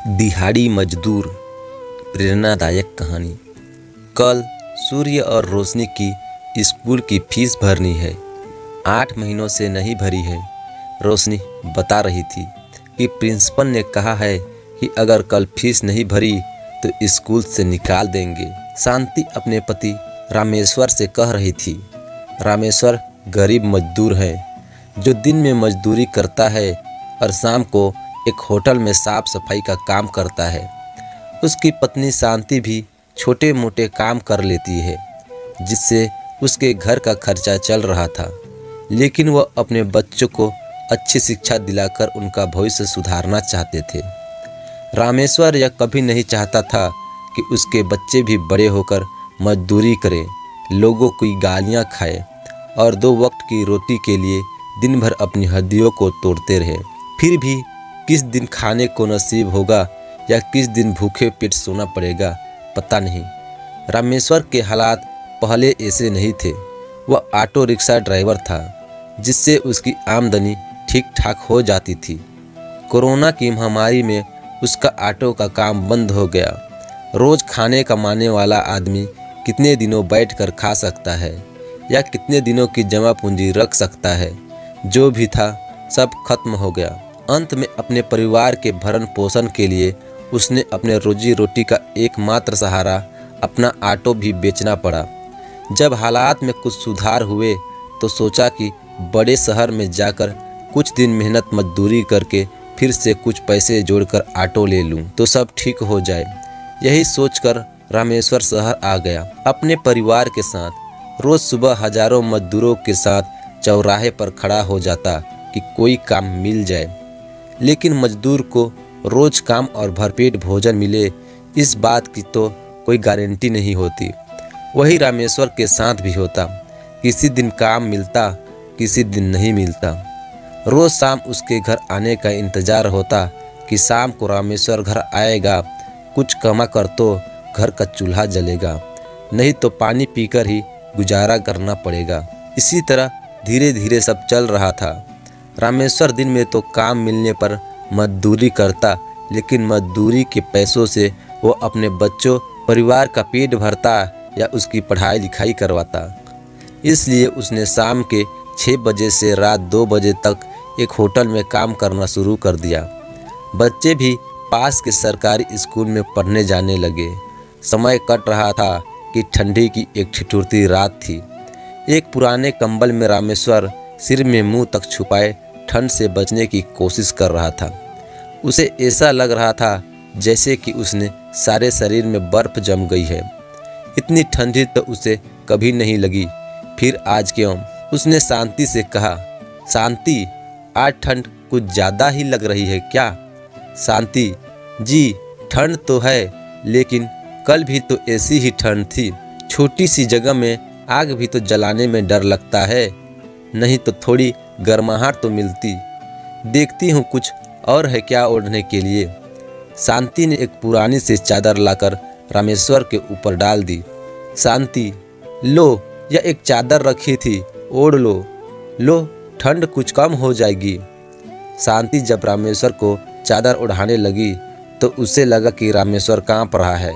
दिहाड़ी मजदूर प्रेरणादायक कहानी। कल सूर्य और रोशनी की स्कूल की फीस भरनी है। 8 महीनों से नहीं भरी है। रोशनी बता रही थी कि प्रिंसिपल ने कहा है कि अगर कल फीस नहीं भरी तो स्कूल से निकाल देंगे। शांति अपने पति रामेश्वर से कह रही थी। रामेश्वर गरीब मजदूर है जो दिन में मजदूरी करता है और शाम को एक होटल में साफ सफाई का काम करता है। उसकी पत्नी शांति भी छोटे मोटे काम कर लेती है जिससे उसके घर का खर्चा चल रहा था, लेकिन वह अपने बच्चों को अच्छी शिक्षा दिलाकर उनका भविष्य सुधारना चाहते थे। रामेश्वर यह कभी नहीं चाहता था कि उसके बच्चे भी बड़े होकर मजदूरी करें, लोगों की गालियां खाएं और 2 वक्त की रोटी के लिए दिन भर अपनी हड्डियों को तोड़ते रहे। फिर भी किस दिन खाने को नसीब होगा या किस दिन भूखे पेट सोना पड़ेगा पता नहीं। रामेश्वर के हालात पहले ऐसे नहीं थे। वह ऑटो रिक्शा ड्राइवर था जिससे उसकी आमदनी ठीक ठाक हो जाती थी। कोरोना की महामारी में उसका ऑटो का काम बंद हो गया। रोज खाने कमाने वाला आदमी कितने दिनों बैठकर खा सकता है या कितने दिनों की जमा पूंजी रख सकता है। जो भी था सब खत्म हो गया। अंत में अपने परिवार के भरण पोषण के लिए उसने अपने रोजी रोटी का एकमात्र सहारा अपना ऑटो भी बेचना पड़ा। जब हालात में कुछ सुधार हुए तो सोचा कि बड़े शहर में जाकर कुछ दिन मेहनत मजदूरी करके फिर से कुछ पैसे जोड़कर ऑटो ले लूं तो सब ठीक हो जाए। यही सोचकर रामेश्वर शहर आ गया अपने परिवार के साथ। रोज सुबह हजारों मजदूरों के साथ चौराहे पर खड़ा हो जाता कि कोई काम मिल जाए, लेकिन मजदूर को रोज काम और भरपेट भोजन मिले इस बात की तो कोई गारंटी नहीं होती। वही रामेश्वर के साथ भी होता। किसी दिन काम मिलता, किसी दिन नहीं मिलता। रोज शाम उसके घर आने का इंतजार होता कि शाम को रामेश्वर घर आएगा, कुछ कमा कर तो घर का चूल्हा जलेगा, नहीं तो पानी पीकर ही गुजारा करना पड़ेगा। इसी तरह धीरे धीरे सब चल रहा था। रामेश्वर दिन में तो काम मिलने पर मजदूरी करता, लेकिन मजदूरी के पैसों से वो अपने बच्चों परिवार का पेट भरता या उसकी पढ़ाई लिखाई करवाता। इसलिए उसने शाम के 6 बजे से रात 2 बजे तक एक होटल में काम करना शुरू कर दिया। बच्चे भी पास के सरकारी स्कूल में पढ़ने जाने लगे। समय कट रहा था कि ठंडी की एक ठिठुरती रात थी। एक पुराने कंबल में रामेश्वर सिर में मुंह तक छुपाए ठंड से बचने की कोशिश कर रहा था। उसे ऐसा लग रहा था जैसे कि उसने सारे शरीर में बर्फ जम गई है। इतनी ठंडी तो उसे कभी नहीं लगी, फिर आज क्यों? उसने शांति से कहा, शांति आज ठंड कुछ ज़्यादा ही लग रही है क्या? शांति, जी ठंड तो है, लेकिन कल भी तो ऐसी ही ठंड थी। छोटी सी जगह में आग भी तो जलाने में डर लगता है, नहीं तो थोड़ी गर्माहट तो मिलती। देखती हूँ कुछ और है क्या ओढ़ने के लिए। शांति ने एक पुरानी सी चादर लाकर रामेश्वर के ऊपर डाल दी। शांति, लो यह एक चादर रखी थी, ओढ़ लो। लो ठंड कुछ कम हो जाएगी। शांति जब रामेश्वर को चादर उड़ाने लगी तो उसे लगा कि रामेश्वर कांप रहा है।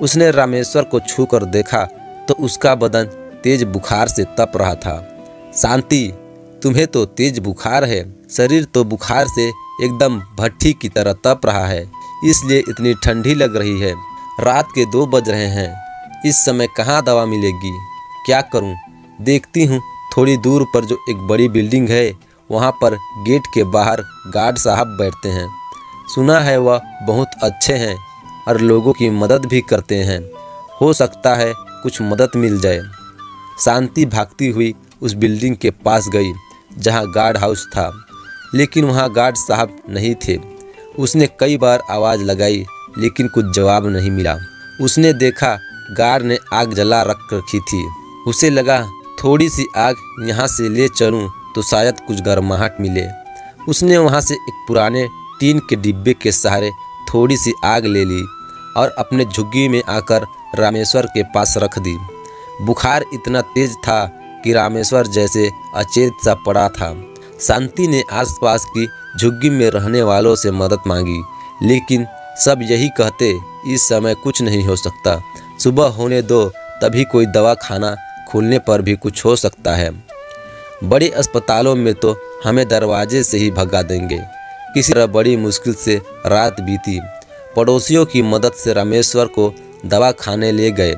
उसने रामेश्वर को छू कर देखा तो उसका बदन तेज बुखार से तप रहा था। शांति, तुम्हें तो तेज बुखार है, शरीर तो बुखार से एकदम भट्ठी की तरह तप रहा है, इसलिए इतनी ठंडी लग रही है। रात के 2 बज रहे हैं, इस समय कहाँ दवा मिलेगी? क्या करूं? देखती हूँ थोड़ी दूर पर जो एक बड़ी बिल्डिंग है, वहाँ पर गेट के बाहर गार्ड साहब बैठते हैं। सुना है वह बहुत अच्छे हैं और लोगों की मदद भी करते हैं। हो सकता है कुछ मदद मिल जाए। शांति भागती हुई उस बिल्डिंग के पास गई जहां गार्ड हाउस था, लेकिन वहां गार्ड साहब नहीं थे। उसने कई बार आवाज़ लगाई लेकिन कुछ जवाब नहीं मिला। उसने देखा गार्ड ने आग जला रख रखी थी। उसे लगा थोड़ी सी आग यहाँ से ले चलूँ तो शायद कुछ गर्माहट मिले। उसने वहाँ से एक पुराने टीन के डिब्बे के सहारे थोड़ी सी आग ले ली और अपने झुग्गी में आकर रामेश्वर के पास रख दी। बुखार इतना तेज था कि रामेश्वर जैसे अचेत सा पड़ा था। शांति ने आसपास की झुग्गी में रहने वालों से मदद मांगी, लेकिन सब यही कहते, इस समय कुछ नहीं हो सकता, सुबह होने दो, तभी कोई दवा खाना खुलने पर भी कुछ हो सकता है। बड़े अस्पतालों में तो हमें दरवाजे से ही भगा देंगे। किसी तरह बड़ी मुश्किल से रात बीती। पड़ोसियों की मदद से रामेश्वर को दवा खाने ले गए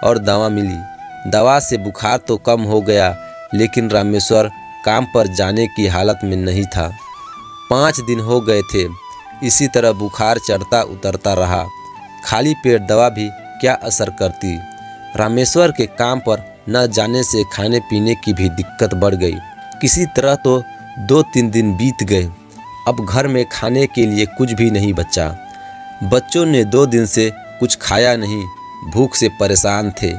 और दवा मिली। दवा से बुखार तो कम हो गया, लेकिन रामेश्वर काम पर जाने की हालत में नहीं था। 5 दिन हो गए थे, इसी तरह बुखार चढ़ता उतरता रहा। खाली पेट दवा भी क्या असर करती। रामेश्वर के काम पर न जाने से खाने पीने की भी दिक्कत बढ़ गई। किसी तरह तो 2-3 दिन बीत गए। अब घर में खाने के लिए कुछ भी नहीं बचा। बच्चों ने 2 दिन से कुछ खाया नहीं, भूख से परेशान थे,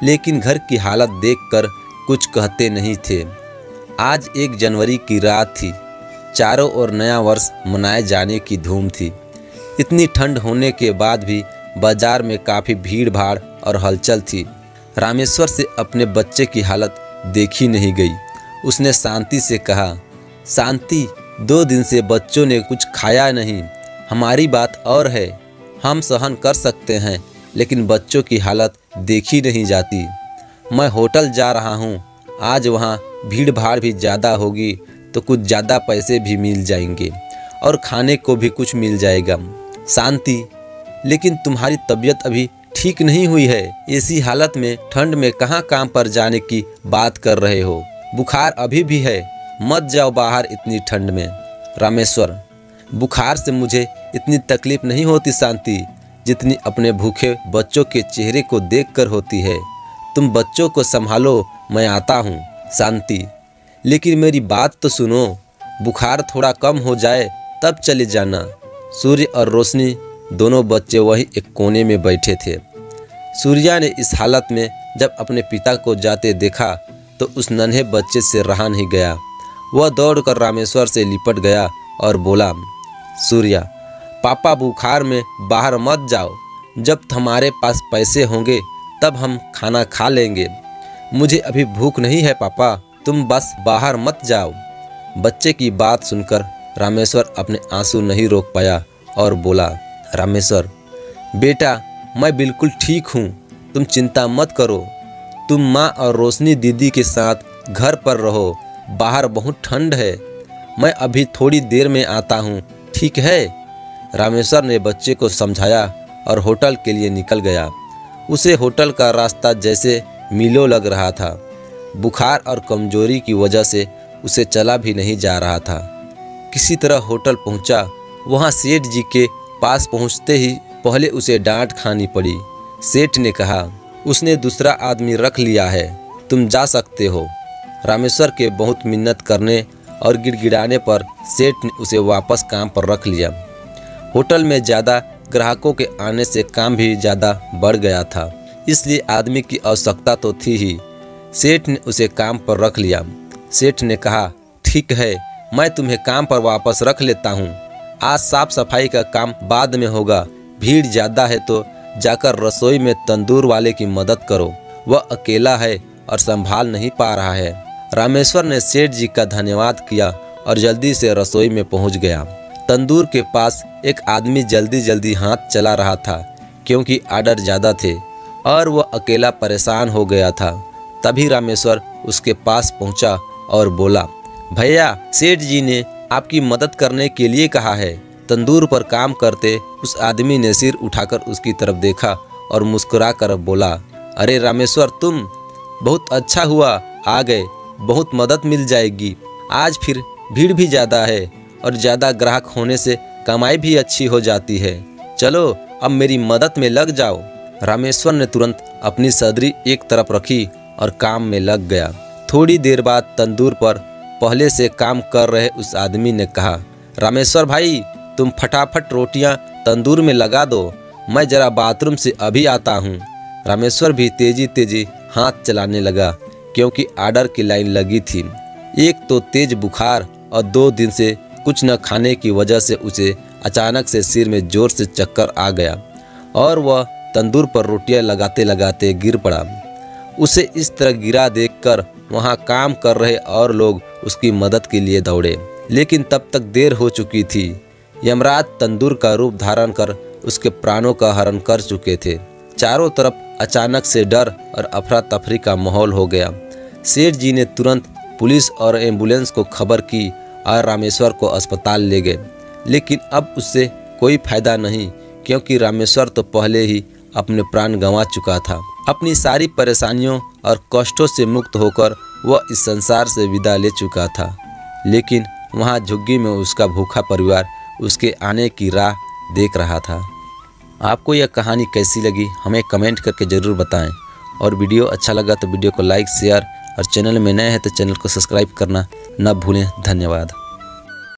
लेकिन घर की हालत देखकर कुछ कहते नहीं थे। आज 1 जनवरी की रात थी। चारों ओर नया वर्ष मनाए जाने की धूम थी। इतनी ठंड होने के बाद भी बाजार में काफ़ी भीड़ भाड़ और हलचल थी। रामेश्वर से अपने बच्चे की हालत देखी नहीं गई। उसने शांति से कहा, शांति, 2 दिन से बच्चों ने कुछ खाया नहीं। हमारी बात और है, हम सहन कर सकते हैं, लेकिन बच्चों की हालत देखी नहीं जाती। मैं होटल जा रहा हूँ, आज वहाँ भीड़ भाड़ भी ज़्यादा होगी तो कुछ ज़्यादा पैसे भी मिल जाएंगे और खाने को भी कुछ मिल जाएगा। शांति, लेकिन तुम्हारी तबीयत अभी ठीक नहीं हुई है। ऐसी हालत में ठंड में कहाँ काम पर जाने की बात कर रहे हो? बुखार अभी भी है, मत जाओ बाहर इतनी ठंड में। रामेश्वर, बुखार से मुझे इतनी तकलीफ नहीं होती शांति, जितनी अपने भूखे बच्चों के चेहरे को देखकर होती है। तुम बच्चों को संभालो, मैं आता हूँ। शांति, लेकिन मेरी बात तो सुनो, बुखार थोड़ा कम हो जाए तब चले जाना। सूर्य और रोशनी दोनों बच्चे वहीं एक कोने में बैठे थे। सूर्या ने इस हालत में जब अपने पिता को जाते देखा तो उस नन्हे बच्चे से रहा नहीं गया। वह दौड़कर रामेश्वर से लिपट गया और बोला, सूर्या, पापा बुखार में बाहर मत जाओ। जब हमारे पास पैसे होंगे तब हम खाना खा लेंगे। मुझे अभी भूख नहीं है पापा, तुम बस बाहर मत जाओ। बच्चे की बात सुनकर रामेश्वर अपने आंसू नहीं रोक पाया और बोला, रामेश्वर बेटा, मैं बिल्कुल ठीक हूँ, तुम चिंता मत करो। तुम माँ और रोशनी दीदी के साथ घर पर रहो, बाहर बहुत ठंड है। मैं अभी थोड़ी देर में आता हूँ, ठीक है? रामेश्वर ने बच्चे को समझाया और होटल के लिए निकल गया। उसे होटल का रास्ता जैसे मीलों लग रहा था। बुखार और कमजोरी की वजह से उसे चला भी नहीं जा रहा था। किसी तरह होटल पहुंचा। वहां सेठ जी के पास पहुंचते ही पहले उसे डांट खानी पड़ी। सेठ ने कहा, उसने दूसरा आदमी रख लिया है, तुम जा सकते हो। रामेश्वर के बहुत मिन्नत करने और गिड़गिड़ाने पर सेठ ने उसे वापस काम पर रख लिया। होटल में ज़्यादा ग्राहकों के आने से काम भी ज़्यादा बढ़ गया था, इसलिए आदमी की आवश्यकता तो थी ही। सेठ ने उसे काम पर रख लिया। सेठ ने कहा, ठीक है, मैं तुम्हें काम पर वापस रख लेता हूँ। आज साफ सफाई का काम बाद में होगा। भीड़ ज़्यादा है तो जाकर रसोई में तंदूर वाले की मदद करो, वह अकेला है और संभाल नहीं पा रहा है। रामेश्वर ने सेठ जी का धन्यवाद किया और जल्दी से रसोई में पहुंच गया। तंदूर के पास एक आदमी जल्दी जल्दी हाथ चला रहा था, क्योंकि आर्डर ज़्यादा थे और वह अकेला परेशान हो गया था। तभी रामेश्वर उसके पास पहुंचा और बोला, भैया, सेठ जी ने आपकी मदद करने के लिए कहा है। तंदूर पर काम करते उस आदमी ने सिर उठाकर उसकी तरफ देखा और मुस्कुराकर बोला, अरे रामेश्वर, तुम, बहुत अच्छा हुआ आ गए, बहुत मदद मिल जाएगी। आज फिर भीड़ भी ज़्यादा है और ज़्यादा ग्राहक होने से कमाई भी अच्छी हो जाती है। चलो अब मेरी मदद में लग जाओ। रामेश्वर ने तुरंत अपनी सदरी एक तरफ रखी और काम में लग गया। थोड़ी देर बाद तंदूर पर पहले से काम कर रहे उस आदमी ने कहा, रामेश्वर भाई, तुम फटाफट रोटियां तंदूर में लगा दो, मैं जरा बाथरूम से अभी आता हूँ। रामेश्वर भी तेजी तेजी हाथ चलाने लगा, क्योंकि आर्डर की लाइन लगी थी। एक तो तेज बुखार और 2 दिन से कुछ न खाने की वजह से उसे अचानक से सिर में जोर से चक्कर आ गया और वह तंदूर पर रोटियां लगाते लगाते गिर पड़ा। उसे इस तरह गिरा देखकर वहां काम कर रहे और लोग उसकी मदद के लिए दौड़े, लेकिन तब तक देर हो चुकी थी। यमराज तंदूर का रूप धारण कर उसके प्राणों का हरण कर चुके थे। चारों तरफ अचानक से डर और अफरा तफरी का माहौल हो गया। सेठ जी ने तुरंत पुलिस और एम्बुलेंस को खबर की और रामेश्वर को अस्पताल ले गए, लेकिन अब उससे कोई फायदा नहीं, क्योंकि रामेश्वर तो पहले ही अपने प्राण गंवा चुका था। अपनी सारी परेशानियों और कष्टों से मुक्त होकर वह इस संसार से विदा ले चुका था, लेकिन वहाँ झुग्गी में उसका भूखा परिवार उसके आने की राह देख रहा था। आपको यह कहानी कैसी लगी हमें कमेंट करके ज़रूर बताएं, और वीडियो अच्छा लगा तो वीडियो को लाइक, शेयर और चैनल में नए हैं तो चैनल को सब्सक्राइब करना न भूलें। धन्यवाद।